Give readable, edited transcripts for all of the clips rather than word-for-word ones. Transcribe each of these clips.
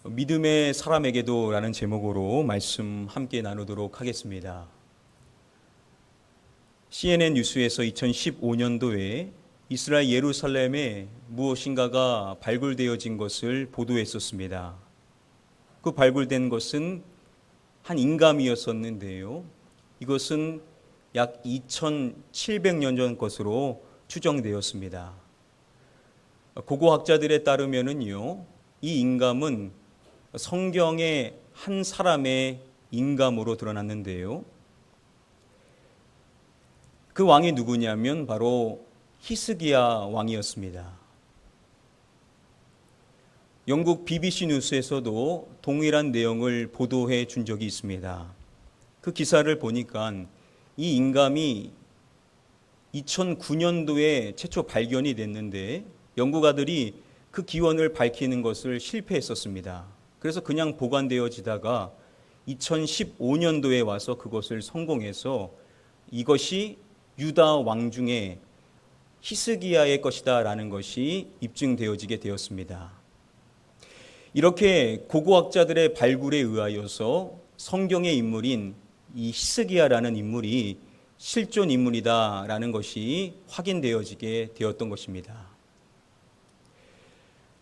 믿음의 사람에게도 라는 제목으로 말씀 함께 나누도록 하겠습니다. CNN 뉴스에서 2015년도에 이스라엘 예루살렘에 무엇인가가 발굴되어진 것을 보도했었습니다. 그 발굴된 것은 한 인감이었었는데요. 이것은 약 2700년 전 것으로 추정되었습니다. 고고학자들에 따르면은요, 이 인감은 성경의 한 사람의 인감으로 드러났는데요. 그 왕이 누구냐면 바로 히스기야 왕이었습니다. 영국 BBC 뉴스에서도 동일한 내용을 보도해 준 적이 있습니다. 그 기사를 보니까 이 인감이 2009년도에 최초 발견이 됐는데 연구가들이 그 기원을 밝히는 것을 실패했었습니다. 그래서 그냥 보관되어지다가 2015년도에 와서 그것을 성공해서 이것이 유다 왕 중에 히스기야의 것이다 라는 것이 입증되어지게 되었습니다. 이렇게 고고학자들의 발굴에 의하여서 성경의 인물인 이 히스기야라는 인물이 실존 인물이다 라는 것이 확인되어지게 되었던 것입니다.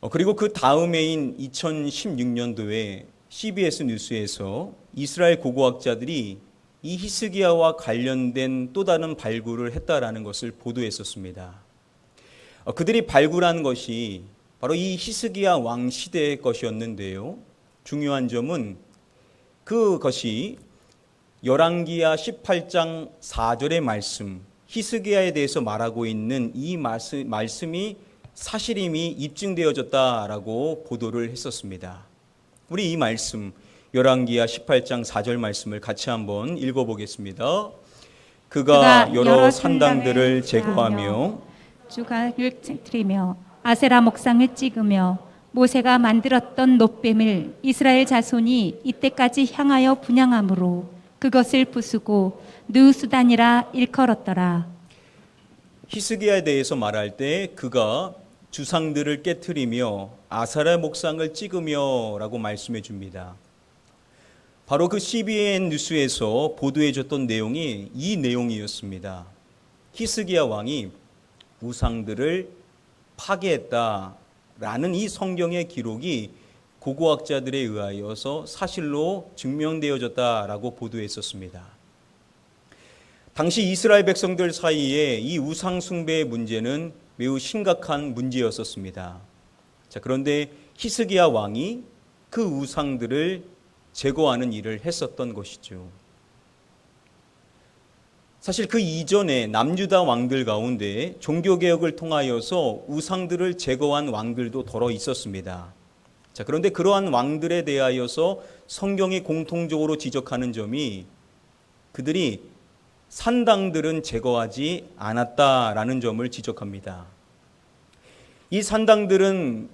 그리고 그 다음 해인 2016년도에 CBS 뉴스에서 이스라엘 고고학자들이 이 히스기야와 관련된 또 다른 발굴을 했다라는 것을 보도했었습니다. 그들이 발굴한 것이 바로 이 히스기야 왕 시대의 것이었는데요. 중요한 점은 그것이 열왕기야 18장 4절의 말씀, 히스기야에 대해서 말하고 있는 이 말씀이 사실임이 입증되어졌다라고 보도를 했었습니다. 우리 이 말씀 열왕기야 18장 4절 말씀을 같이 한번 읽어보겠습니다. 그가 여러 산당들을 제거하며 주각을 찌르며 아세라 목상을 찍으며 모세가 만들었던 놋뱀을 이스라엘 자손이 이때까지 향하여 분향함으로 그것을 부수고 느수단이라 일컬었더라. 히스기야에 대해서 말할 때 그가 주상들을 깨트리며 아세라 목상을 찍으며 라고 말씀해 줍니다. 바로 그 CBN 뉴스에서 보도해 줬던 내용이 이 내용이었습니다. 히스기야 왕이 우상들을 파괴했다라는 이 성경의 기록이 고고학자들에 의하여서 사실로 증명되어졌다라고 보도했었습니다. 당시 이스라엘 백성들 사이에 이 우상 숭배의 문제는 매우 심각한 문제였었습니다. 자, 그런데 히스기야 왕이 그 우상들을 제거하는 일을 했었던 것이죠. 사실 그 이전에 남유다 왕들 가운데 종교개혁을 통하여서 우상들을 제거한 왕들도 더러 있었습니다. 자, 그런데 그러한 왕들에 대하여서 성경이 공통적으로 지적하는 점이 그들이 산당들은 제거하지 않았다라는 점을 지적합니다. 이 산당들은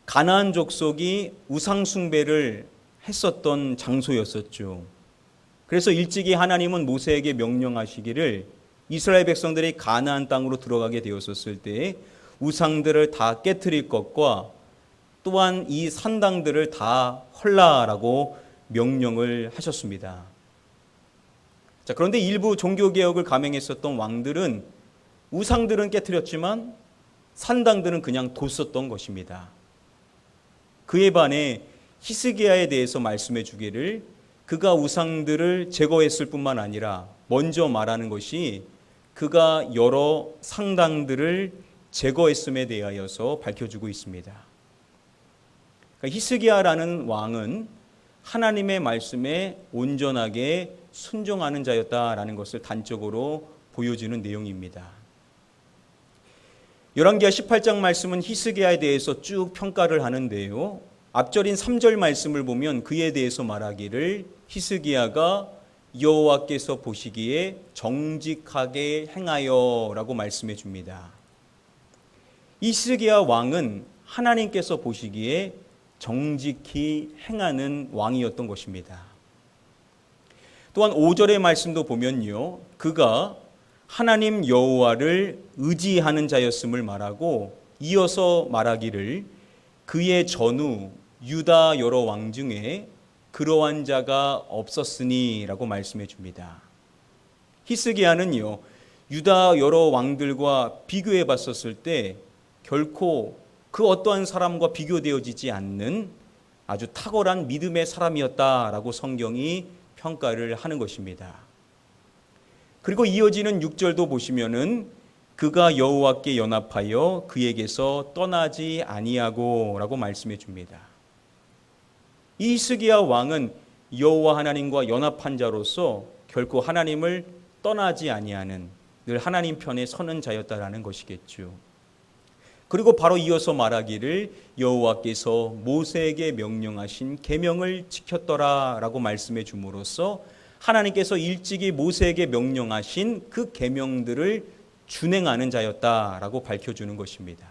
가나안 족속이 우상 숭배를 했었던 장소였었죠. 그래서 일찍이 하나님은 모세에게 명령하시기를 이스라엘 백성들이 가나안 땅으로 들어가게 되었었을 때 우상들을 다 깨트릴 것과 또한 이 산당들을 다 헐라라고 명령을 하셨습니다. 자, 그런데 일부 종교개혁을 감행했었던 왕들은 우상들은 깨트렸지만 산당들은 그냥 뒀었던 것입니다. 그에 반해 히스기야에 대해서 말씀해 주기를 그가 우상들을 제거했을 뿐만 아니라 먼저 말하는 것이 그가 여러 상당들을 제거했음에 대하여서 밝혀주고 있습니다. 그러니까 히스기야라는 왕은 하나님의 말씀에 온전하게 순종하는 자였다라는 것을 단적으로 보여주는 내용입니다. 열왕기야 18장 말씀은 히스기야에 대해서 쭉 평가를 하는데요. 앞절인 3절 말씀을 보면 그에 대해서 말하기를 히스기야가 여호와께서 보시기에 정직하게 행하여 라고 말씀해 줍니다. 히스기야 왕은 하나님께서 보시기에 정직히 행하는 왕이었던 것입니다. 또한 5절의 말씀도 보면요, 그가 하나님 여호와를 의지하는 자였음을 말하고 이어서 말하기를 그의 전후 유다 여러 왕 중에 그러한 자가 없었으니라고 말씀해 줍니다. 히스기야는요, 유다 여러 왕들과 비교해 봤었을 때 결코 그 어떠한 사람과 비교되어지지 않는 아주 탁월한 믿음의 사람이었다라고 성경이 평가를 하는 것입니다. 그리고 이어지는 6절도 보시면은 그가 여호와께 연합하여 그에게서 떠나지 아니하고라고 말씀해 줍니다. 이 히스기야 왕은 여호와 하나님과 연합한 자로서 결코 하나님을 떠나지 아니하는, 늘 하나님 편에 서는 자였다라는 것이겠죠. 그리고 바로 이어서 말하기를 여호와께서 모세에게 명령하신 계명을 지켰더라라고 말씀해 줌으로써 하나님께서 일찍이 모세에게 명령하신 그 계명들을 준행하는 자였다라고 밝혀주는 것입니다.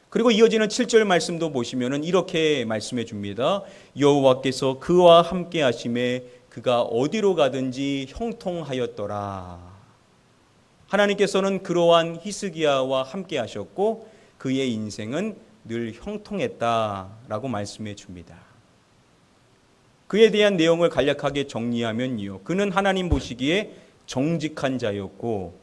그리고 이어지는 7절 말씀도 보시면은 이렇게 말씀해 줍니다. 여호와께서 그와 함께 하심에 그가 어디로 가든지 형통하였더라. 하나님께서는 그러한 히스기야와 함께 하셨고 그의 인생은 늘 형통했다라고 말씀해 줍니다. 그에 대한 내용을 간략하게 정리하면요, 그는 하나님 보시기에 정직한 자였고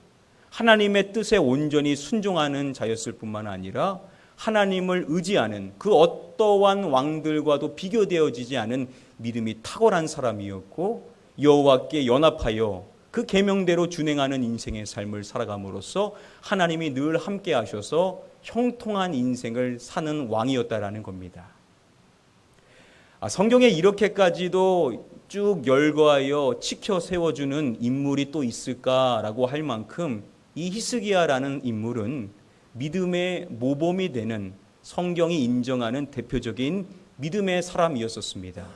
하나님의 뜻에 온전히 순종하는 자였을 뿐만 아니라 하나님을 의지하는 그 어떠한 왕들과도 비교되어지지 않은 믿음이 탁월한 사람이었고 여호와께 연합하여 그 계명대로 준행하는 인생의 삶을 살아감으로써 하나님이 늘 함께 하셔서 형통한 인생을 사는 왕이었다라는 겁니다. 성경에 이렇게까지도 쭉 열거하여 치켜 세워주는 인물이 또 있을까라고 할 만큼 이 히스기야라는 인물은 믿음의 모범이 되는, 성경이 인정하는 대표적인 믿음의 사람이었습니다.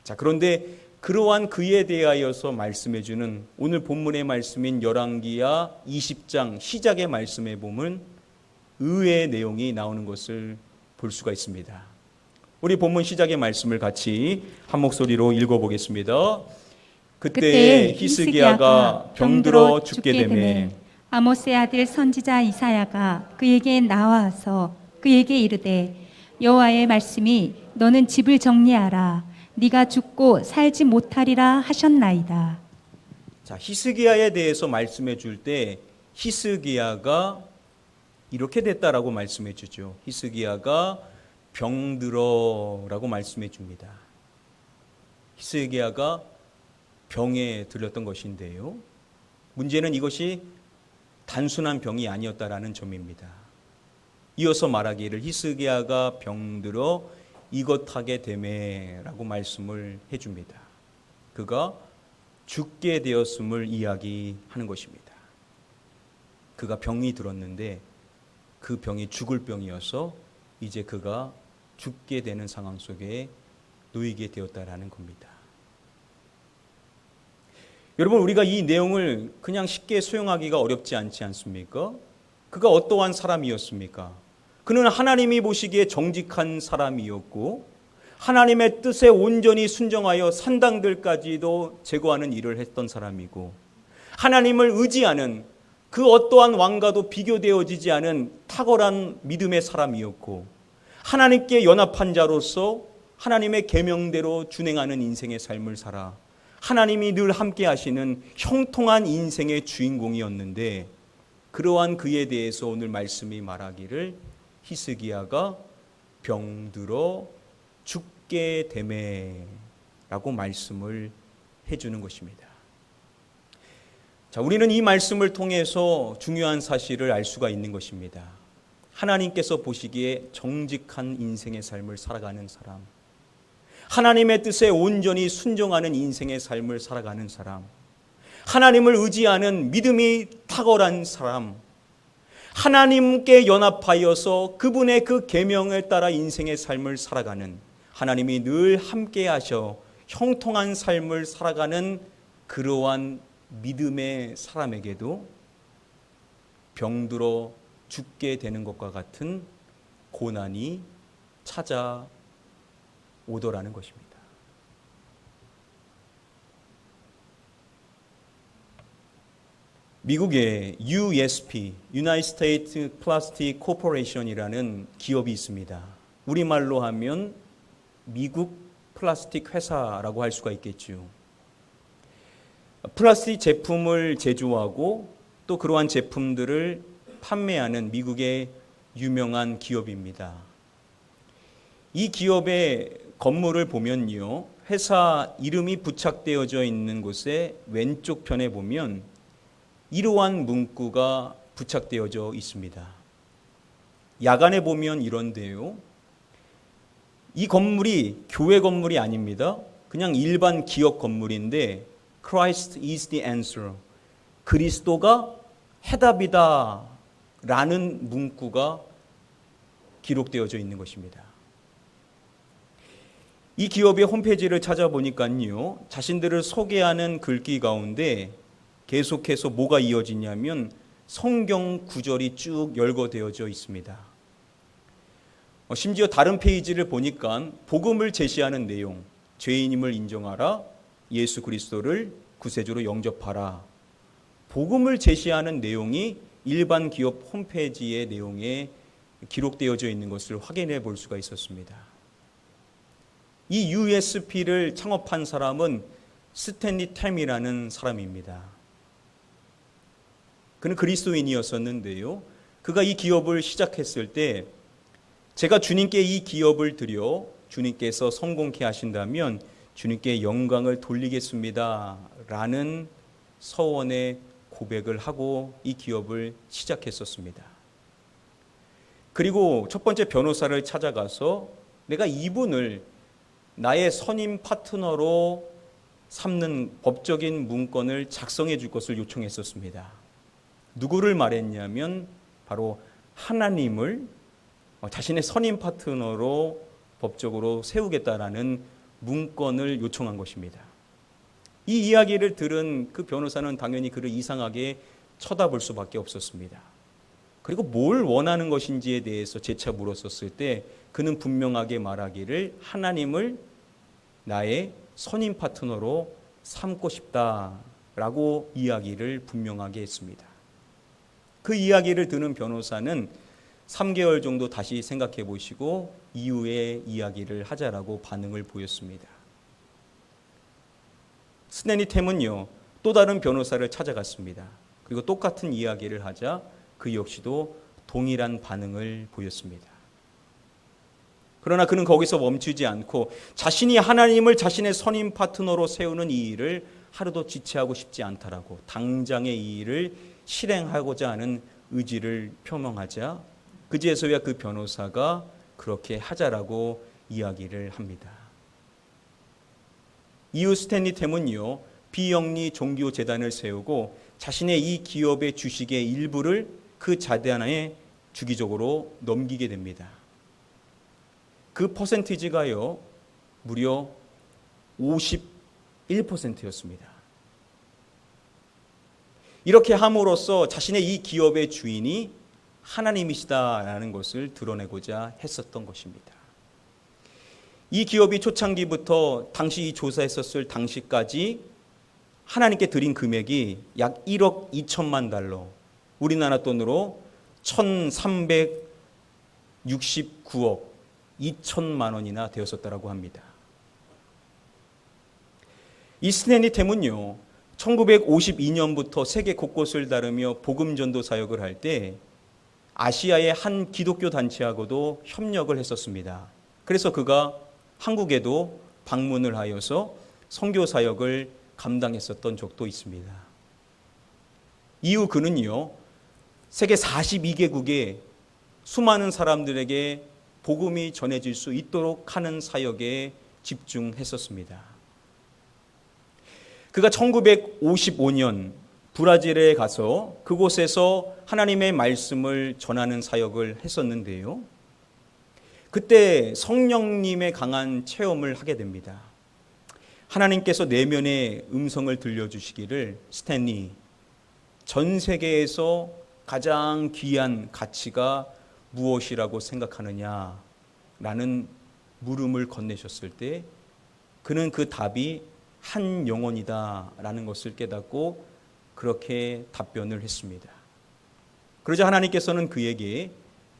자, 그런데 그러한 그에 대하여서 말씀해 주는 오늘 본문의 말씀인 열왕기야 20장 시작의 말씀에 보면 의외의 내용이 나오는 것을 볼 수가 있습니다. 우리 본문 시작의 말씀을 같이 한 목소리로 읽어보겠습니다. 그때 히스기야가 병들어 죽게 되매 아모스의 아들 선지자 이사야가 그에게 나와서 그에게 이르되 여호와의 말씀이 너는 집을 정리하라 네가 죽고 살지 못하리라 하셨나이다. 자, 히스기야에 대해서 말씀해 줄 때 히스기야가 이렇게 됐다라고 말씀해 주죠. 히스기야가 병들어라고 말씀해 줍니다. 히스기야가 병에 들렸던 것인데요. 문제는 이것이 단순한 병이 아니었다라는 점입니다. 이어서 말하기를 히스기야가 병들어 이것하게 되매라고 말씀을 해줍니다. 그가 죽게 되었음을 이야기하는 것입니다. 그가 병이 들었는데 그 병이 죽을 병이어서 이제 그가 죽게 되는 상황 속에 놓이게 되었다라는 겁니다. 여러분, 우리가 이 내용을 그냥 쉽게 수용하기가 어렵지 않지 않습니까? 그가 어떠한 사람이었습니까? 그는 하나님이 보시기에 정직한 사람이었고 하나님의 뜻에 온전히 순종하여 산당들까지도 제거하는 일을 했던 사람이고 하나님을 의지하는 그 어떠한 왕과도 비교되어지지 않은 탁월한 믿음의 사람이었고 하나님께 연합한 자로서 하나님의 계명대로 준행하는 인생의 삶을 살아 하나님이 늘 함께 하시는 형통한 인생의 주인공이었는데 그러한 그에 대해서 오늘 말씀이 말하기를 히스기야가 병들어 죽게 되매라고 말씀을 해주는 것입니다. 자, 우리는 이 말씀을 통해서 중요한 사실을 알 수가 있는 것입니다. 하나님께서 보시기에 정직한 인생의 삶을 살아가는 사람, 하나님의 뜻에 온전히 순종하는 인생의 삶을 살아가는 사람, 하나님을 의지하는 믿음이 탁월한 사람, 하나님께 연합하여서 그분의 그 계명을 따라 인생의 삶을 살아가는, 하나님이 늘 함께 하셔 형통한 삶을 살아가는 그러한 믿음의 사람에게도 병들어 죽게 되는 것과 같은 고난이 찾아오더라는 것입니다. 미국의 USP, United States Plastic Corporation이라는 기업이 있습니다. 우리말로 하면 미국 플라스틱 회사라고 할 수가 있겠죠. 플라스틱 제품을 제조하고 또 그러한 제품들을 판매하는 미국의 유명한 기업입니다. 이 기업의 건물을 보면요, 회사 이름이 부착되어져 있는 곳의 왼쪽 편에 보면 이러한 문구가 부착되어져 있습니다. 야간에 보면 이런데요, 이 건물이 교회 건물이 아닙니다. 그냥 일반 기업 건물인데 Christ is the answer. 그리스도가 해답이다 라는 문구가 기록되어져 있는 것입니다. 이 기업의 홈페이지를 찾아보니까요, 자신들을 소개하는 글귀 가운데 계속해서 뭐가 이어지냐면 성경 구절이 쭉 열거되어져 있습니다. 심지어 다른 페이지를 보니까 복음을 제시하는 내용, 죄인임을 인정하라, 예수 그리스도를 구세주로 영접하라, 복음을 제시하는 내용이 일반 기업 홈페이지의 내용에 기록되어져 있는 것을 확인해 볼 수가 있었습니다. 이 USP를 창업한 사람은 스탠리 템이라는 사람입니다. 그는 그리스도인이었었는데요, 그가 이 기업을 시작했을 때 제가 주님께 이 기업을 드려 주님께서 성공케 하신다면 주님께 영광을 돌리겠습니다 라는 서원의 고백을 하고 이 기업을 시작했었습니다. 그리고 첫 번째 변호사를 찾아가서 내가 이분을 나의 선임 파트너로 삼는 법적인 문건을 작성해 줄 것을 요청했었습니다. 누구를 말했냐면 바로 하나님을 자신의 선임 파트너로 법적으로 세우겠다라는 문건을 요청한 것입니다. 이 이야기를 들은 그 변호사는 당연히 그를 이상하게 쳐다볼 수밖에 없었습니다. 그리고 뭘 원하는 것인지에 대해서 재차 물었었을 때 그는 분명하게 말하기를 하나님을 나의 선임 파트너로 삼고 싶다라고 이야기를 분명하게 했습니다. 그 이야기를 듣는 변호사는 3개월 정도 다시 생각해 보시고 이후에 이야기를 하자라고 반응을 보였습니다. 스탠리 템은요, 또 다른 변호사를 찾아갔습니다. 그리고 똑같은 이야기를 하자 그 역시도 동일한 반응을 보였습니다. 그러나 그는 거기서 멈추지 않고 자신이 하나님을 자신의 선임 파트너로 세우는 이 일을 하루도 지체하고 싶지 않다라고 당장의 이 일을 실행하고자 하는 의지를 표명하자 그제서야 그 변호사가 그렇게 하자라고 이야기를 합니다. 이후 스탠리 템은요, 비영리 종교 재단을 세우고 자신의 이 기업의 주식의 일부를 그 재단에 주기적으로 넘기게 됩니다. 그 퍼센티지가요, 무려 51%였습니다. 이렇게 함으로써 자신의 이 기업의 주인이 하나님이시다라는 것을 드러내고자 했었던 것입니다. 이 기업이 초창기부터 당시 조사했었을 당시까지 하나님께 드린 금액이 약 1억 2천만 달러, 우리나라 돈으로 1,369억 2천만 원이나 되었었다고 합니다. 이 스탠리 템은요, 1952년부터 세계 곳곳을 다루며 복음 전도 사역을 할 때 아시아의 한 기독교 단체하고도 협력을 했었습니다. 그래서 그가 한국에도 방문을 하여서 선교 사역을 감당했었던 적도 있습니다. 이후 그는요, 세계 42개국에 수많은 사람들에게 복음이 전해질 수 있도록 하는 사역에 집중했었습니다. 그가 1955년 브라질에 가서 그곳에서 하나님의 말씀을 전하는 사역을 했었는데요. 그때 성령님의 강한 체험을 하게 됩니다. 하나님께서 내면의 음성을 들려주시기를 스탠리, 전 세계에서 가장 귀한 가치가 무엇이라고 생각하느냐라는 물음을 건네셨을 때 그는 그 답이 한 영혼이다라는 것을 깨닫고 그렇게 답변을 했습니다. 그러자 하나님께서는 그에게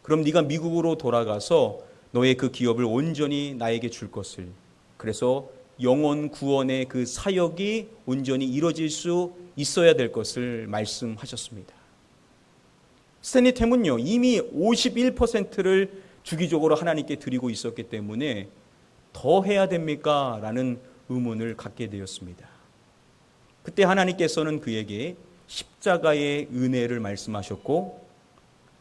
그럼 네가 미국으로 돌아가서 너의 그 기업을 온전히 나에게 줄 것을. 그래서 영혼 구원의 그 사역이 온전히 이루어질 수 있어야 될 것을 말씀하셨습니다. 스탠리 템은요, 이미 51%를 주기적으로 하나님께 드리고 있었기 때문에 더 해야 됩니까? 라는 의문을 갖게 되었습니다. 그때 하나님께서는 그에게 십자가의 은혜를 말씀하셨고,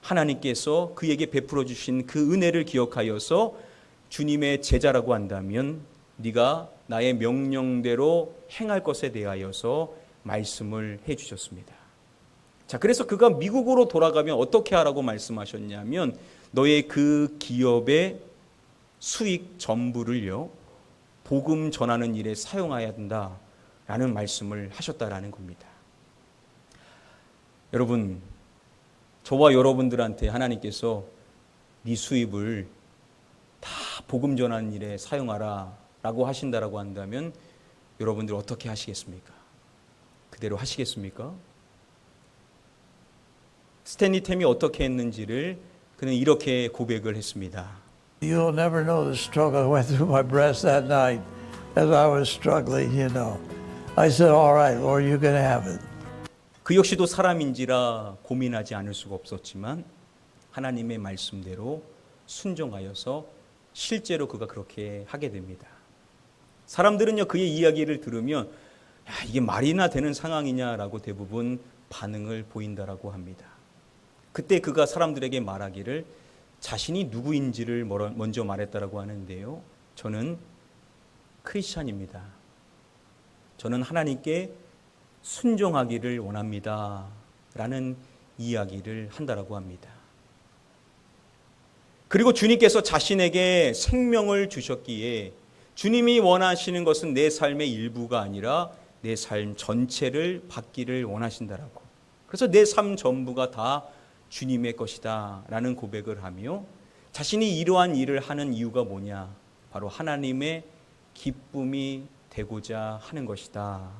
하나님께서 그에게 베풀어 주신 그 은혜를 기억하여서 주님의 제자라고 한다면 네가 나의 명령대로 행할 것에 대하여서 말씀을 해 주셨습니다. 자, 그래서 그가 미국으로 돌아가면 어떻게 하라고 말씀하셨냐면 너의 그 기업의 수익 전부를요, 복음 전하는 일에 사용해야 된다라는 말씀을 하셨다라는 겁니다. 여러분, 저와 여러분들한테 하나님께서 네 수입을 다 복음 전하는 일에 사용하라 라고 하신다라고 한다면 여러분들 어떻게 하시겠습니까? 그대로 하시겠습니까? 스탠리 템이 어떻게 했는지를 그는 이렇게 고백을 했습니다. You'll never know the struggle I went through my breast that night as I was struggling, you know. I said, all right, Lord, you can have it. 그 역시도 사람인지라 고민하지 않을 수가 없었지만 하나님의 말씀대로 순종하여서 실제로 그가 그렇게 하게 됩니다. 사람들은요, 그의 이야기를 들으면 야, 이게 말이나 되는 상황이냐라고 대부분 반응을 보인다라고 합니다. 그때 그가 사람들에게 말하기를 자신이 누구인지를 먼저 말했다라고 하는데요, 저는 크리스찬입니다. 저는 하나님께 순종하기를 원합니다 라는 이야기를 한다라고 합니다. 그리고 주님께서 자신에게 생명을 주셨기에 주님이 원하시는 것은 내 삶의 일부가 아니라 내 삶 전체를 받기를 원하신다라고. 그래서 내 삶 전부가 다 주님의 것이다 라는 고백을 하며 자신이 이러한 일을 하는 이유가 뭐냐, 바로 하나님의 기쁨이 되고자 하는 것이다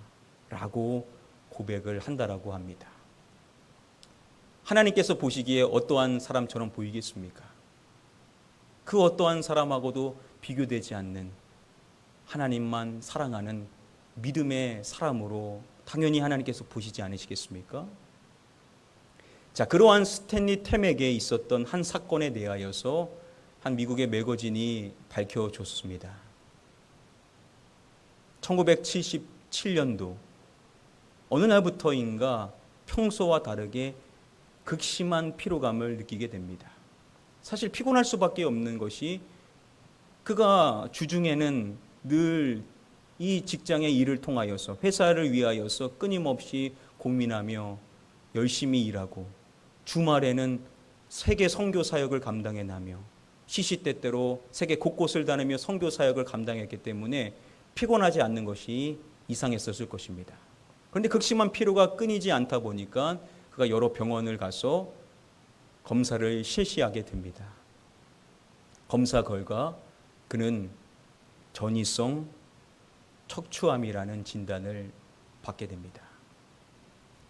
라고 고백을 한다라고 합니다. 하나님께서 보시기에 어떠한 사람처럼 보이겠습니까? 그 어떠한 사람하고도 비교되지 않는 하나님만 사랑하는 믿음의 사람으로 당연히 하나님께서 보시지 않으시겠습니까? 자, 그러한 스탠리 템에게 있었던 한 사건에 대하여서 한 미국의 매거진이 밝혀줬습니다. 1977년도 어느 날부터인가 평소와 다르게 극심한 피로감을 느끼게 됩니다. 사실 피곤할 수밖에 없는 것이 그가 주중에는 늘 이 직장의 일을 통하여서 회사를 위하여서 끊임없이 고민하며 열심히 일하고 주말에는 세계 선교 사역을 감당해 나며 시시때때로 세계 곳곳을 다니며 선교 사역을 감당했기 때문에 피곤하지 않는 것이 이상했었을 것입니다. 그런데 극심한 피로가 끊이지 않다 보니까 그가 여러 병원을 가서 검사를 실시하게 됩니다. 검사 결과 그는 전이성 척추암이라는 진단을 받게 됩니다.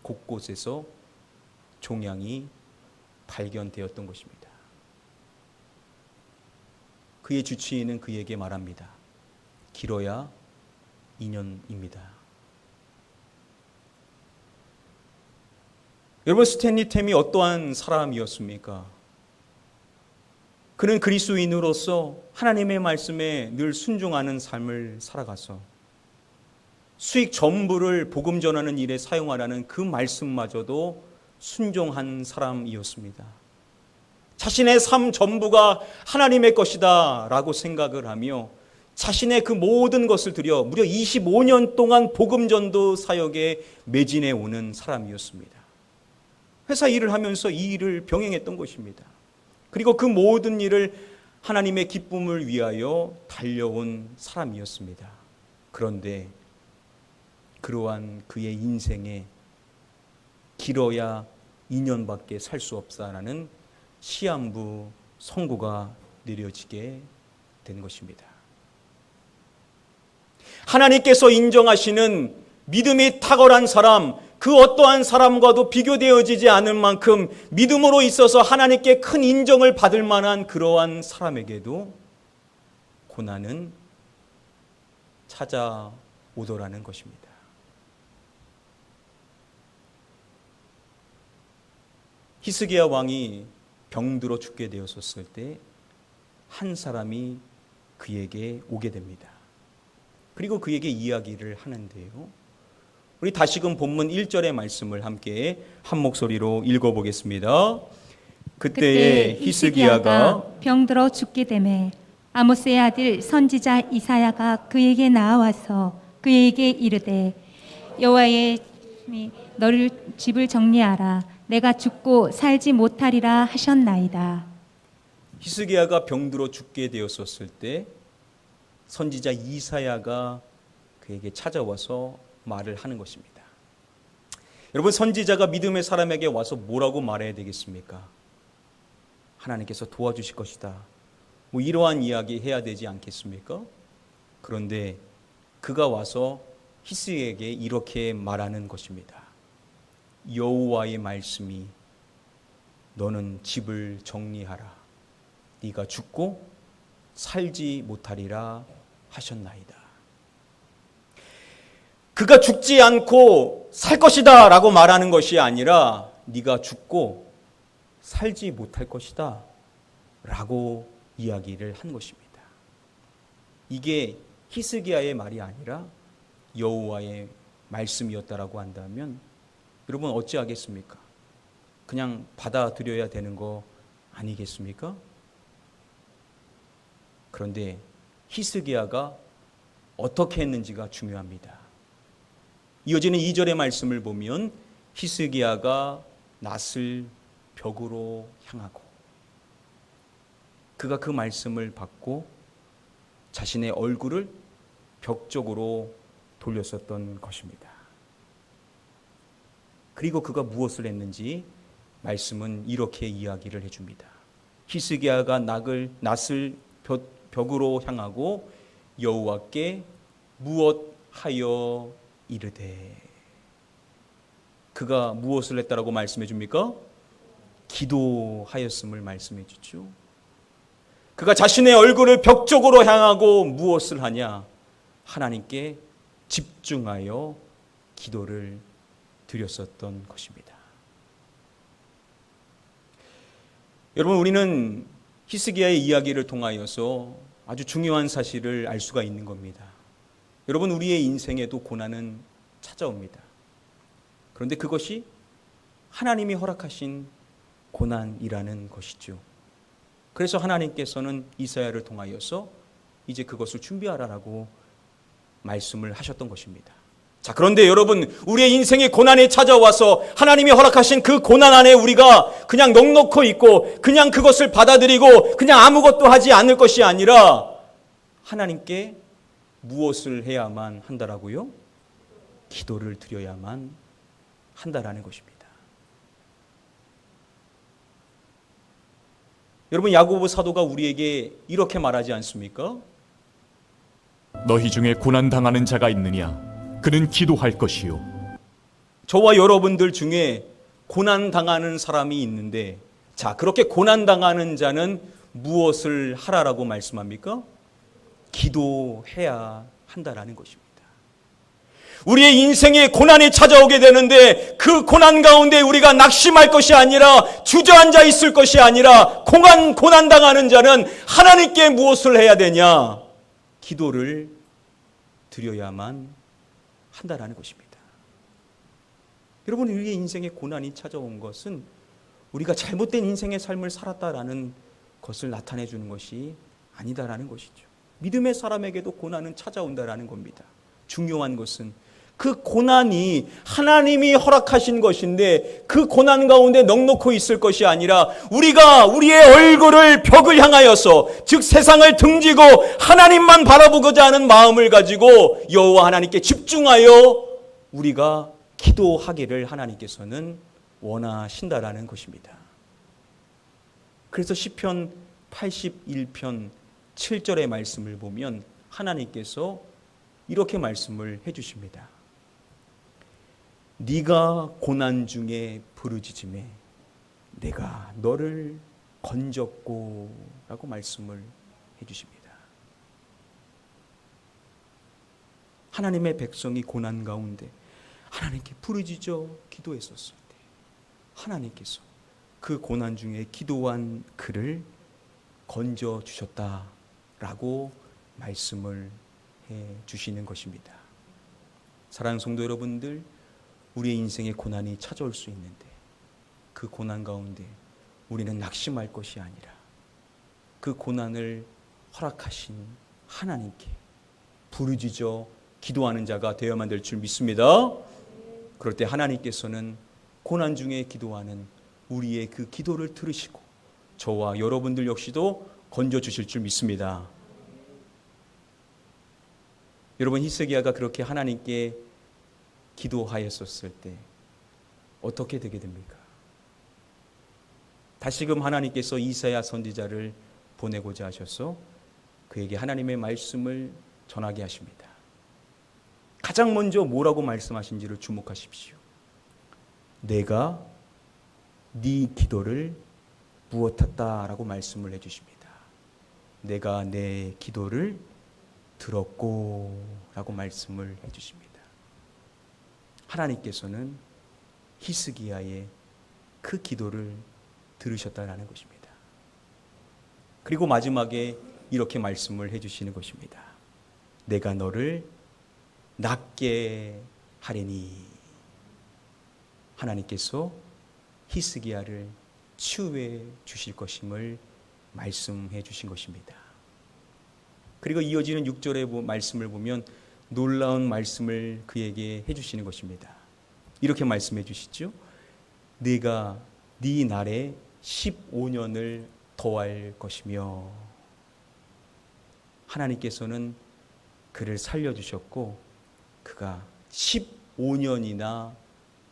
곳곳에서 종양이 발견되었던 것입니다. 그의 주치의는 그에게 말합니다. 길어야 2년입니다. 여러분, 스탠리 템이 어떠한 사람이었습니까? 그는 그리스도인으로서 하나님의 말씀에 늘 순종하는 삶을 살아가서 수익 전부를 복음 전하는 일에 사용하라는 그 말씀마저도 순종한 사람이었습니다. 자신의 삶 전부가 하나님의 것이다 라고 생각을 하며 자신의 그 모든 것을 들여 무려 25년 동안 복음 전도 사역에 매진해 오는 사람이었습니다. 회사 일을 하면서 이 일을 병행했던 것입니다. 그리고 그 모든 일을 하나님의 기쁨을 위하여 달려온 사람이었습니다. 그런데 그러한 그의 인생에 길어야 2년밖에 살 수 없다라는 시한부 선고가 내려지게 된 것입니다. 하나님께서 인정하시는 믿음이 탁월한 사람, 그 어떠한 사람과도 비교되어지지 않을 만큼 믿음으로 있어서 하나님께 큰 인정을 받을 만한 그러한 사람에게도 고난은 찾아오더라는 것입니다. 히스기야 왕이 병들어 죽게 되었었을 때 한 사람이 그에게 오게 됩니다. 그리고 그에게 이야기를 하는데요. 우리 다시금 본문 1절의 말씀을 함께 한 목소리로 읽어보겠습니다. 그때에 히스기야가 병들어 죽게 되매 아모스의 아들 선지자 이사야가 그에게 나와서 그에게 이르되 여호와의 말씀이 너를 집을 정리하라 내가 죽고 살지 못하리라 하셨나이다. 히스기야가 병들어 죽게 되었었을 때 선지자 이사야가 그에게 찾아와서 말을 하는 것입니다. 여러분, 선지자가 믿음의 사람에게 와서 뭐라고 말해야 되겠습니까? 하나님께서 도와주실 것이다, 뭐 이러한 이야기 해야 되지 않겠습니까? 그런데 그가 와서 히스기야에게 이렇게 말하는 것입니다. 여호와의 말씀이 너는 집을 정리하라 네가 죽고 살지 못하리라 하셨나이다. 그가 죽지 않고 살 것이다 라고 말하는 것이 아니라 네가 죽고 살지 못할 것이다 라고 이야기를 한 것입니다. 이게 히스기야의 말이 아니라 여호와의 말씀이었다라고 한다면 여러분 어찌하겠습니까? 그냥 받아들여야 되는 거 아니겠습니까? 그런데 히스기야가 어떻게 했는지가 중요합니다. 이어지는 2절의 말씀을 보면 히스기야가 낫을 벽으로 향하고 그가 그 말씀을 받고 자신의 얼굴을 벽 쪽으로 돌렸었던 것입니다. 그리고 그가 무엇을 했는지 말씀은 이렇게 이야기를 해줍니다. 히스기야가 낫을 벽으로 향하고 여호와께 무엇하여 이르되. 그가 무엇을 했다라고 말씀해 줍니까? 기도하였음을 말씀해 주죠. 그가 자신의 얼굴을 벽 쪽으로 향하고 무엇을 하냐? 하나님께 집중하여 기도를 드렸었던 것입니다. 여러분, 우리는 히스기야의 이야기를 통하여서 아주 중요한 사실을 알 수가 있는 겁니다. 여러분, 우리의 인생에도 고난은 찾아옵니다. 그런데 그것이 하나님이 허락하신 고난이라는 것이죠. 그래서 하나님께서는 이사야를 통하여서 이제 그것을 준비하라라고 말씀을 하셨던 것입니다. 자, 그런데 여러분, 우리의 인생에 고난이 찾아와서 하나님이 허락하신 그 고난 안에 우리가 그냥 넉넉히 있고 그냥 그것을 받아들이고 그냥 아무것도 하지 않을 것이 아니라 하나님께 무엇을 해야만 한다라고요? 기도를 드려야만 한다라는 것입니다. 여러분, 야고보 사도가 우리에게 이렇게 말하지 않습니까? 너희 중에 고난 당하는 자가 있느냐? 그는 기도할 것이요. 저와 여러분들 중에 고난 당하는 사람이 있는데, 자, 그렇게 고난 당하는 자는 무엇을 하라라고 말씀합니까? 기도해야 한다라는 것입니다. 우리의 인생에 고난이 찾아오게 되는데 그 고난 가운데 우리가 낙심할 것이 아니라 주저앉아 있을 것이 아니라 고난 당하는 자는 하나님께 무엇을 해야 되냐? 기도를 드려야만 한다라는 것입니다. 여러분, 우리의 인생에 고난이 찾아온 것은 우리가 잘못된 인생의 삶을 살았다라는 것을 나타내 주는 것이 아니다라는 것이죠. 믿음의 사람에게도 고난은 찾아온다라는 겁니다. 중요한 것은 그 고난이 하나님이 허락하신 것인데 그 고난 가운데 넉넉히 있을 것이 아니라 우리가 우리의 얼굴을 벽을 향하여서, 즉 세상을 등지고 하나님만 바라보고자 하는 마음을 가지고 여호와 하나님께 집중하여 우리가 기도하기를 하나님께서는 원하신다라는 것입니다. 그래서 시편 81편 7절의 말씀을 보면 하나님께서 이렇게 말씀을 해주십니다. 네가 고난 중에 부르짖음에 내가 너를 건졌고 라고 말씀을 해주십니다. 하나님의 백성이 고난 가운데 하나님께 부르짖어 기도했었을 때 하나님께서 그 고난 중에 기도한 그를 건져 주셨다라고 말씀을 해 주시는 것입니다. 사랑하는 성도 여러분들, 우리의 인생에 고난이 찾아올 수 있는데 그 고난 가운데 우리는 낙심할 것이 아니라 그 고난을 허락하신 하나님께 부르짖어 기도하는 자가 되어야만 될 줄 믿습니다. 그럴 때 하나님께서는 고난 중에 기도하는 우리의 그 기도를 들으시고 저와 여러분들 역시도 건져주실 줄 믿습니다. 여러분, 히스기야가 그렇게 하나님께 기도하였었을 때 어떻게 되게 됩니까? 다시금 하나님께서 이사야 선지자를 보내고자 하셔서 그에게 하나님의 말씀을 전하게 하십니다. 가장 먼저 뭐라고 말씀하신지를 주목하십시오. 내가 네 기도를 부었다라고 말씀을 해주십니다. 내가 내 기도를 들었고 라고 말씀을 해주십니다. 하나님께서는 히스기야의 그 기도를 들으셨다라는 것입니다. 그리고 마지막에 이렇게 말씀을 해주시는 것입니다. 내가 너를 낫게 하리니. 하나님께서 히스기야를 치유해 주실 것임을 말씀해 주신 것입니다. 그리고 이어지는 6절의 말씀을 보면 놀라운 말씀을 그에게 해주시는 것입니다. 이렇게 말씀해 주시죠. 네가 네 날에 15년을 더할 것이며. 하나님께서는 그를 살려주셨고 그가 15년이나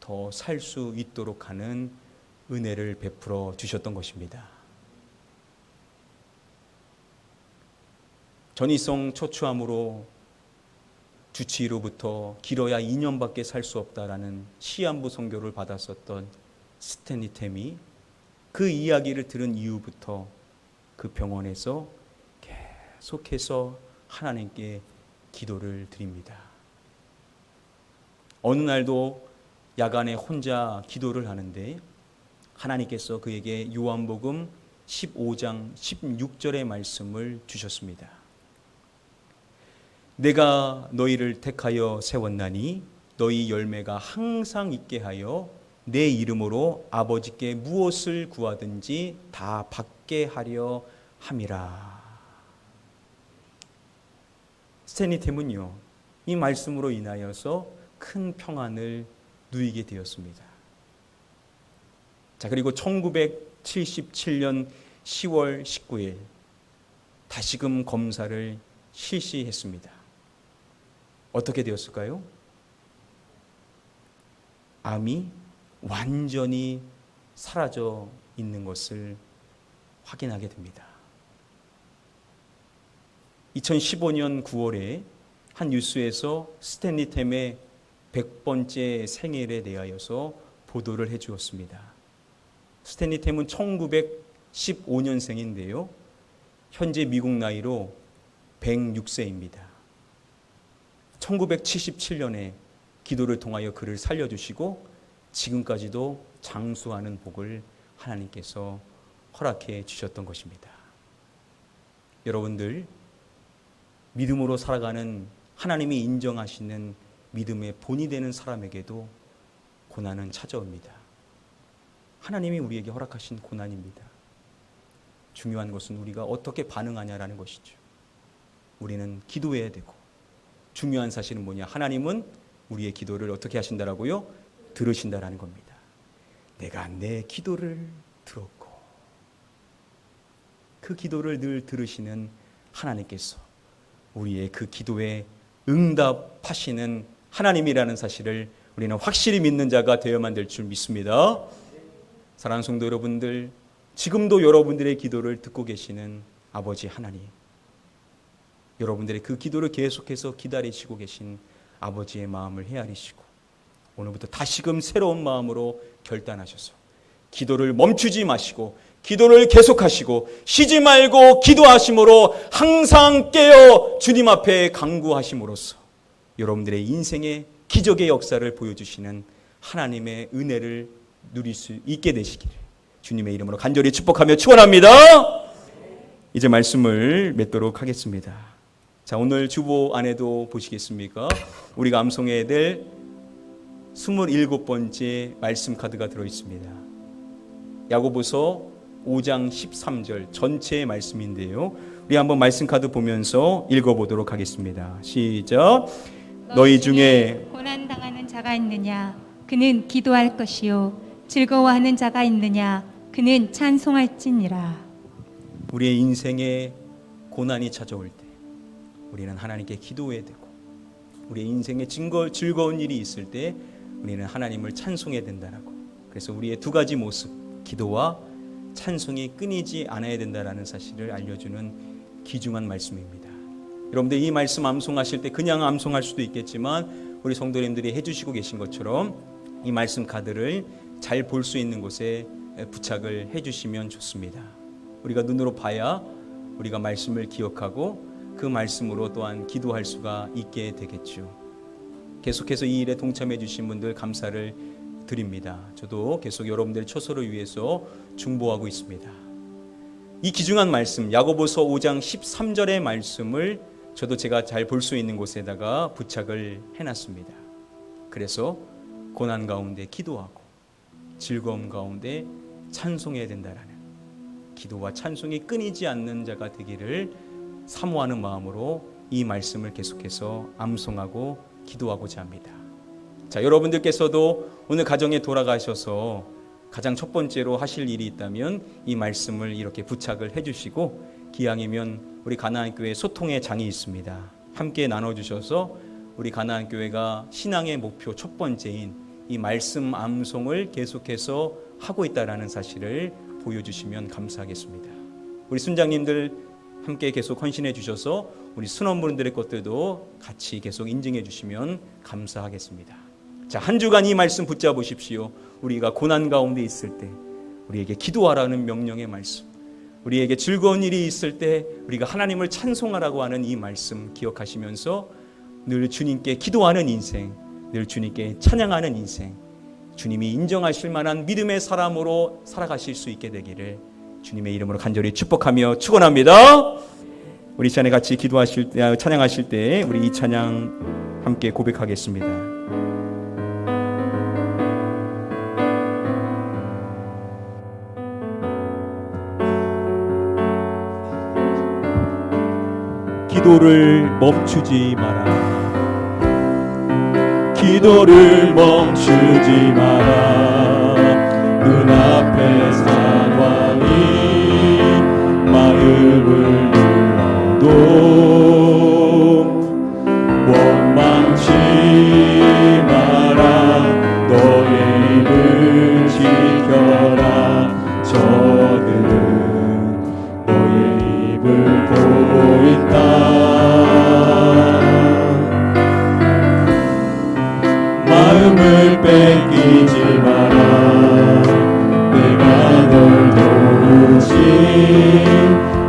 더 살 수 있도록 하는 은혜를 베풀어 주셨던 것입니다. 전이성 초추암으로 주치의로부터 길어야 2년밖에 살 수 없다라는 시한부 선교를 받았었던 스탠리 템이 그 이야기를 들은 이후부터 그 병원에서 계속해서 하나님께 기도를 드립니다. 어느 날도 야간에 혼자 기도를 하는데 하나님께서 그에게 요한복음 15장 16절의 말씀을 주셨습니다. 내가 너희를 택하여 세웠나니 너희 열매가 항상 있게 하여 내 이름으로 아버지께 무엇을 구하든지 다 받게 하려 함이라. 스탠리 템은요, 이 말씀으로 인하여서 큰 평안을 누리게 되었습니다. 자, 그리고 1977년 10월 19일 다시금 검사를 실시했습니다. 어떻게 되었을까요? 암이 완전히 사라져 있는 것을 확인하게 됩니다. 2015년 9월에 한 뉴스에서 스탠리 템의 100번째 생일에 대하여서 보도를 해주었습니다. 스탠리 템은 1915년생인데요. 현재 미국 나이로 106세입니다. 1977년에 기도를 통하여 그를 살려주시고 지금까지도 장수하는 복을 하나님께서 허락해 주셨던 것입니다. 여러분들, 믿음으로 살아가는 하나님이 인정하시는 믿음의 본이 되는 사람에게도 고난은 찾아옵니다. 하나님이 우리에게 허락하신 고난입니다. 중요한 것은 우리가 어떻게 반응하냐라는 것이죠. 우리는 기도해야 되고, 중요한 사실은 뭐냐? 하나님은 우리의 기도를 어떻게 하신다라고요? 들으신다라는 겁니다. 내가 내 기도를 들었고, 그 기도를 늘 들으시는 하나님께서 우리의 그 기도에 응답하시는 하나님이라는 사실을 우리는 확실히 믿는 자가 되어야만 될 줄 믿습니다. 사랑하는 성도 여러분들, 지금도 여러분들의 기도를 듣고 계시는 아버지 하나님, 여러분들의 그 기도를 계속해서 기다리시고 계신 아버지의 마음을 헤아리시고 오늘부터 다시금 새로운 마음으로 결단하셔서 기도를 멈추지 마시고 기도를 계속하시고 쉬지 말고 기도하심으로 항상 깨어 주님 앞에 간구하심으로써 여러분들의 인생의 기적의 역사를 보여주시는 하나님의 은혜를 누릴 수 있게 되시기를 주님의 이름으로 간절히 축복하며 축원합니다. 이제 말씀을 맺도록 하겠습니다. 자, 오늘 주보 안에도 보시겠습니까? 우리가 암송해야 될 27번째 말씀 카드가 들어있습니다. 야고보서 5장 13절 전체의 말씀인데요. 우리 한번 말씀 카드 보면서 읽어보도록 하겠습니다. 시작. 너희 중에 고난당하는 자가 있느냐? 그는 기도할 것이요. 즐거워하는 자가 있느냐? 그는 찬송할지니라. 우리의 인생에 고난이 찾아올 때 우리는 하나님께 기도해야 되고, 우리의 인생에 즐거운 일이 있을 때 우리는 하나님을 찬송해야 된다라고. 그래서 우리의 두 가지 모습, 기도와 찬송이 끊이지 않아야 된다라는 사실을 알려주는 귀중한 말씀입니다. 여러분들 이 말씀 암송하실 때 그냥 암송할 수도 있겠지만 우리 성도님들이 해주시고 계신 것처럼 이 말씀 카드를 잘 볼 수 있는 곳에 부착을 해주시면 좋습니다. 우리가 눈으로 봐야 우리가 말씀을 기억하고 그 말씀으로 또한 기도할 수가 있게 되겠죠. 계속해서 이 일에 동참해 주신 분들 감사를 드립니다. 저도 계속 여러분들의 처소를 위해서 중보하고 있습니다. 이 귀중한 말씀 야고보서 5장 13절의 말씀을 저도 제가 잘 볼 수 있는 곳에다가 부착을 해놨습니다. 그래서 고난 가운데 기도하고 즐거움 가운데 찬송해야 된다라는, 기도와 찬송이 끊이지 않는 자가 되기를 사모하는 마음으로 이 말씀을 계속해서 암송하고 기도하고자 합니다. 자, 여러분들께서도 오늘 가정에 돌아가셔서 가장 첫 번째로 하실 일이 있다면 이 말씀을 이렇게 부착을 해주시고, 기왕이면 우리 가나안교회 소통의 장이 있습니다. 함께 나눠주셔서 우리 가나안교회가 신앙의 목표 첫 번째인 이 말씀 암송을 계속해서 하고 있다는 사실을 보여주시면 감사하겠습니다. 우리 순장님들 함께 계속 헌신해 주셔서 우리 순원분들의 것들도 같이 계속 인증해 주시면 감사하겠습니다. 자, 한 주간 이 말씀 붙잡으십시오. 우리가 고난 가운데 있을 때 우리에게 기도하라는 명령의 말씀, 우리에게 즐거운 일이 있을 때 우리가 하나님을 찬송하라고 하는 이 말씀 기억하시면서 늘 주님께 기도하는 인생, 늘 주님께 찬양하는 인생, 주님이 인정하실 만한 믿음의 사람으로 살아가실 수 있게 되기를 주님의 이름으로 간절히 축복하며 축원합니다. 우리 이 시간에 같이 기도하실 때, 찬양하실 때 우리 이 찬양 함께 고백하겠습니다. 기도를 멈추지 마라. 기도를 멈추지 마라. 눈앞의 상황이 마음을 눌러도 원망치 마라. 너의 입을 지켜라. 저들은 너의 입을 보고 있다. 마음을 뺏기지 마라. 내가 널 도우지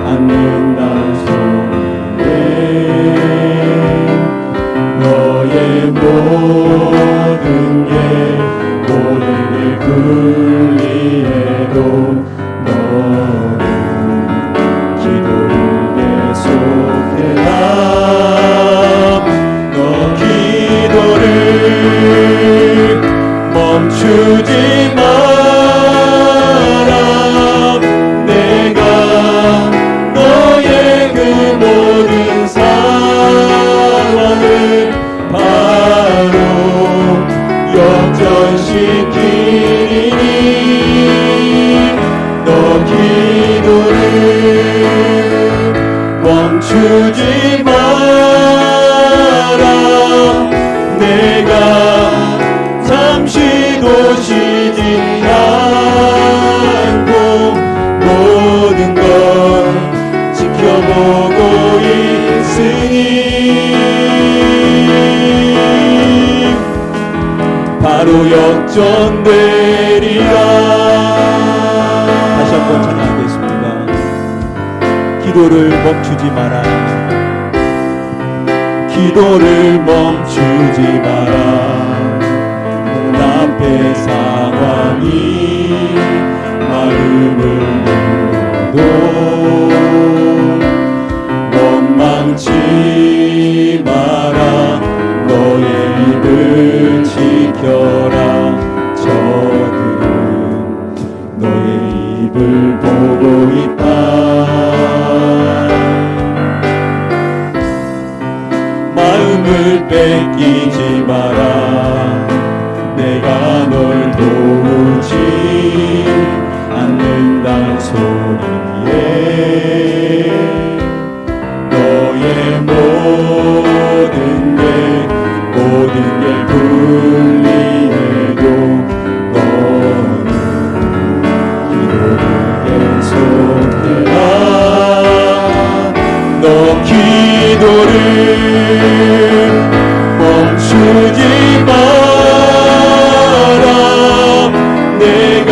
않는다 소리에 너의 모든 게 불리해도 너는 기도를 계속해라. 너 기도를 멈추지 마라. 내가 너의 그 모든 상황을 바로 역전시키니 너 기도를 멈추지 마라. 내가 잠시도 쉬지 않고 모든 걸 지켜보고 있으니 바로 역전되리라. 다시 한번 찬양하겠습니다. 기도를 멈추지 마라. 기도를 멈추지 마라. 눈앞의 상황이 마음을 눌러도 원망치 마라. 너의 입을 지켜라. 저들은 너의 입을 보고 있다. 마음을 뺏기지 마라. 내가 널 도우지 않는다는 소리에 너의 모든 게 불리해도 너는 기도를 계속해라. 너 기도를 멈추지 마라. 내가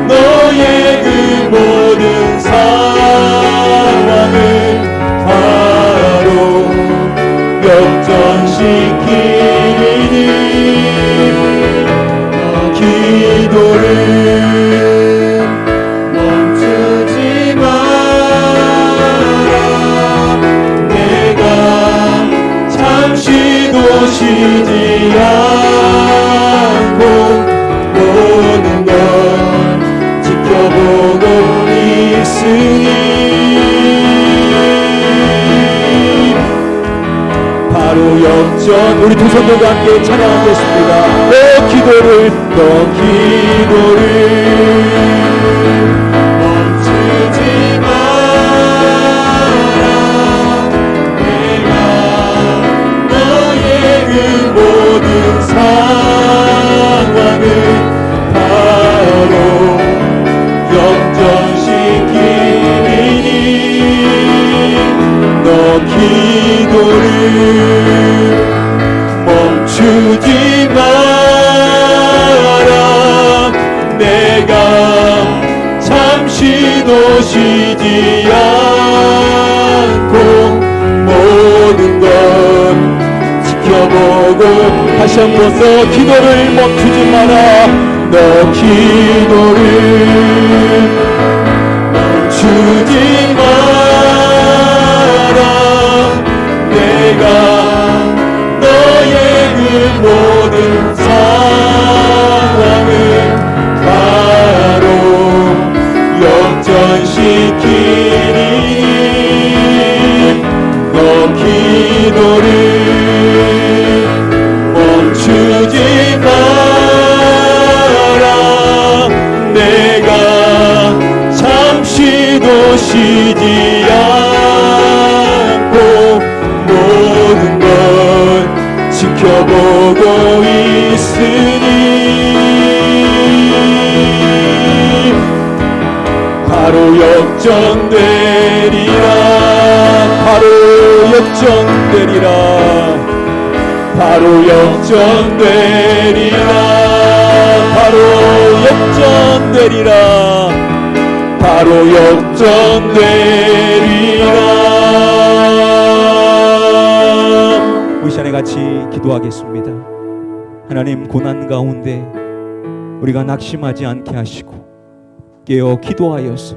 너의 그 모든 상황을 바로 역전시키니 기도를 멈추지 마라. 내가 잠시도 쉬지 않고 모든 걸 지켜보고 있으니 바로 역전. 우리 두 손들과 함께 찬양하겠습니다. 너 기도를 멈추지 마라. 내가 너의 그 모든 상황을 바로 역전시키니 너 기도를 멈추지 마라. 내가 잠시도 쉬지 않고 모든 걸 지켜보고 다시 한번 너 기도를 멈추지 마라. 너 기도를 멈추지 마라. 내가 너의 그 모든 상황을 바로 역전시키니 너 기도를 멈추지 마라. 내가 잠시도 쉬지 않고 모든 걸 지켜보고 있으니 바로 역전되리라. 바로 역전되리라. 바로 역전되리라. 바로 역전되리라. 바로 역전되리라. 우리 시간에 같이 기도하겠습니다. 하나님, 고난 가운데 우리가 낙심하지 않게 하시고 깨어 기도하여서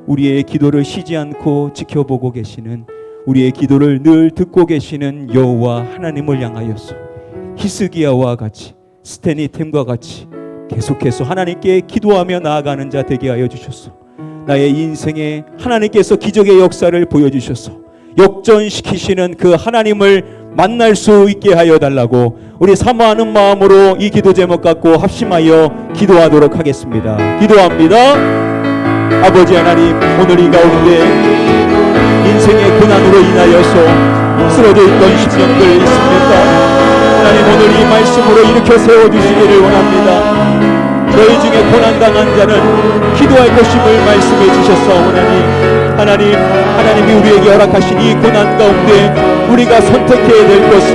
우리의 기도를 쉬지 않고 지켜보고 계시는, 우리의 기도를 늘 듣고 계시는 여호와 하나님을 향하여서 히스기야와 같이, 스테니템과 같이 계속해서 하나님께 기도하며 나아가는 자 되게 하여 주셔서 나의 인생에 하나님께서 기적의 역사를 보여주셔서 역전시키시는 그 하나님을 만날 수 있게 하여 달라고 우리 사모하는 마음으로 이 기도 제목 갖고 합심하여 기도하도록 하겠습니다. 기도합니다. 아버지 하나님, 오늘 이 가운데 인생의 고난으로 인하여서 쓰러져 있던 심령들 있습니까? 하나님, 오늘 이 말씀으로 일으켜 세워주시기를 원합니다. 너희 중에 고난당한 자는 기도할 것임을 말씀해 주셨사오나니 하나님이 우리에게 허락하신 이 고난 가운데 우리가 선택해야 될 것은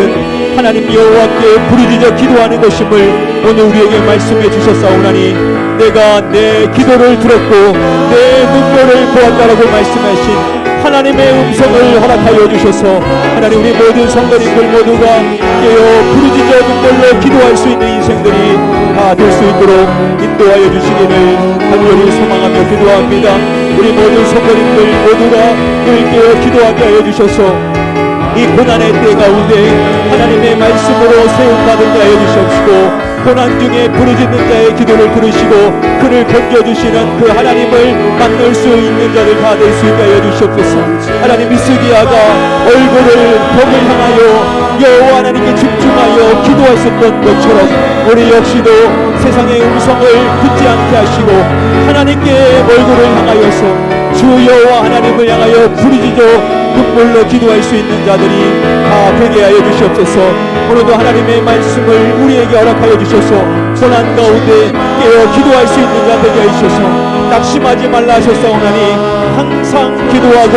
하나님 여호와께 부르짖어 기도하는 것임을 오늘 우리에게 말씀해 주셨사오나니 내가 내 기도를 들었고 내 눈물을 보았다라고 말씀하신 하나님 하나님의 음성을 허락하여 주셔서 하나님 우리 모든 성도님들 모두가 깨어 부르짖어 눈물로 기도할 수 있는 인생들이 다 될 수 있도록 인도하여 주시기를 간절히 소망하며 기도합니다. 우리 모든 성도님들 모두가 늘 깨어 기도하게 하여 주셔서 이 고난의 때 가운데 하나님의 말씀으로 세움받은 자여 주시옵시고 고난 중에 부르짖는 자의 기도를 들으시고 그를 건져주시는 그 하나님을 만날 수 있는 자를 다 될 수 있게 하여 주시옵소서. 하나님 히스기야가 얼굴을 벽을 향하여 여호와 하나님께 집중하여 기도했었던 것처럼 우리 역시도 세상의 음성을 듣지 않게 하시고 하나님께 얼굴을 향하여서 주 여호와 하나님을 향하여 부르짖어 눈물로 기도할 수 있는 자들이 다 되게 하여 주시옵소서. 오늘도 하나님의 말씀을 우리에게 허락하여 주셔서 고난 가운데 깨어 기도할 수 있는 자 되게 하셔서 낙심하지 말라 하셨사오나니 항상 기도하고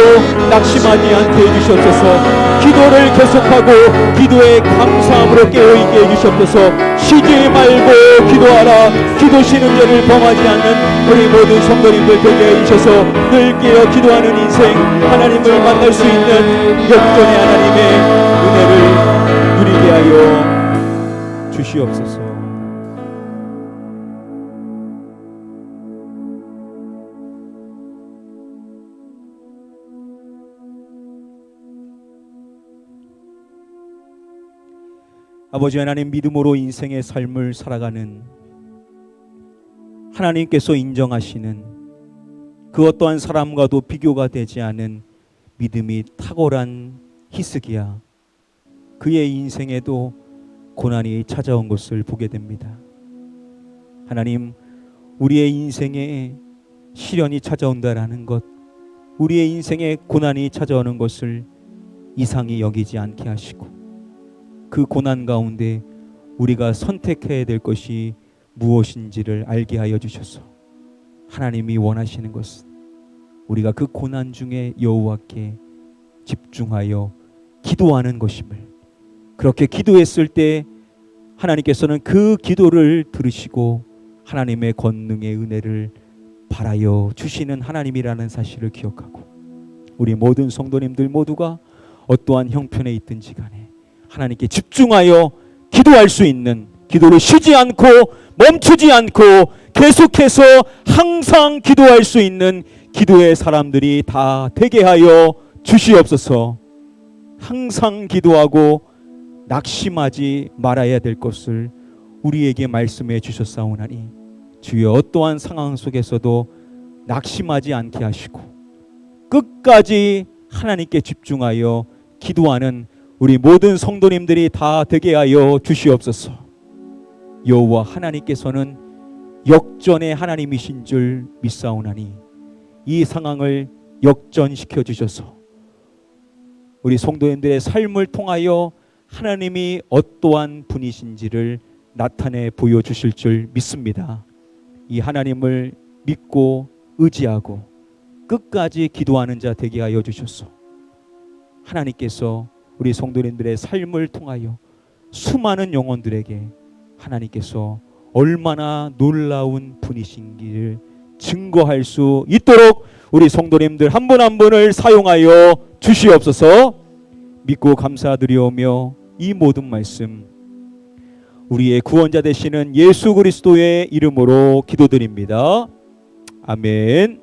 낙심하지 않게 해주시옵소서. 기도를 계속하고 기도에 감사함으로 깨어있게 해주시옵소서. 쉬지 말고 기도하라. 기도 쉬는 죄를 범하지 않는 우리 모든 성도님들 되게 해주셔서 늘 깨어 기도하는 인생 하나님을 만날 수 있는 역전의 하나님의 은혜를 누리게 하여 주시옵소서. 아버지 하나님, 믿음으로 인생의 삶을 살아가는 하나님께서 인정하시는 그 어떠한 사람과도 비교가 되지 않은 믿음이 탁월한 히스기야, 그의 인생에도 고난이 찾아온 것을 보게 됩니다. 하나님, 우리의 인생에 시련이 찾아온다라는 것, 우리의 인생에 고난이 찾아오는 것을 이상히 여기지 않게 하시고 그 고난 가운데 우리가 선택해야 될 것이 무엇인지를 알게 하여 주셔서 하나님이 원하시는 것은 우리가 그 고난 중에 여호와께 집중하여 기도하는 것임을, 그렇게 기도했을 때 하나님께서는 그 기도를 들으시고 하나님의 권능의 은혜를 바라여 주시는 하나님이라는 사실을 기억하고 우리 모든 성도님들 모두가 어떠한 형편에 있든지 간에 하나님께 집중하여 기도할 수 있는, 기도를 쉬지 않고 멈추지 않고 계속해서 항상 기도할 수 있는 기도의 사람들이 다 되게 하여 주시옵소서. 항상 기도하고 낙심하지 말아야 될 것을 우리에게 말씀해 주셨사오나니 주여 어떠한 상황 속에서도 낙심하지 않게 하시고 끝까지 하나님께 집중하여 기도하는 우리 모든 성도님들이 다 되게 하여 주시옵소서. 여호와 하나님께서는 역전의 하나님이신 줄 믿사오나니 이 상황을 역전시켜 주셔서 우리 성도님들의 삶을 통하여 하나님이 어떠한 분이신지를 나타내 보여주실 줄 믿습니다. 이 하나님을 믿고 의지하고 끝까지 기도하는 자 되게 하여 주셔서 하나님께서 우리 성도님들의 삶을 통하여 수많은 영혼들에게 하나님께서 얼마나 놀라운 분이신지를 증거할 수 있도록 우리 성도님들 한 분 한 분을 사용하여 주시옵소서. 믿고 감사드리오며 이 모든 말씀 우리의 구원자 되시는 예수 그리스도의 이름으로 기도드립니다. 아멘.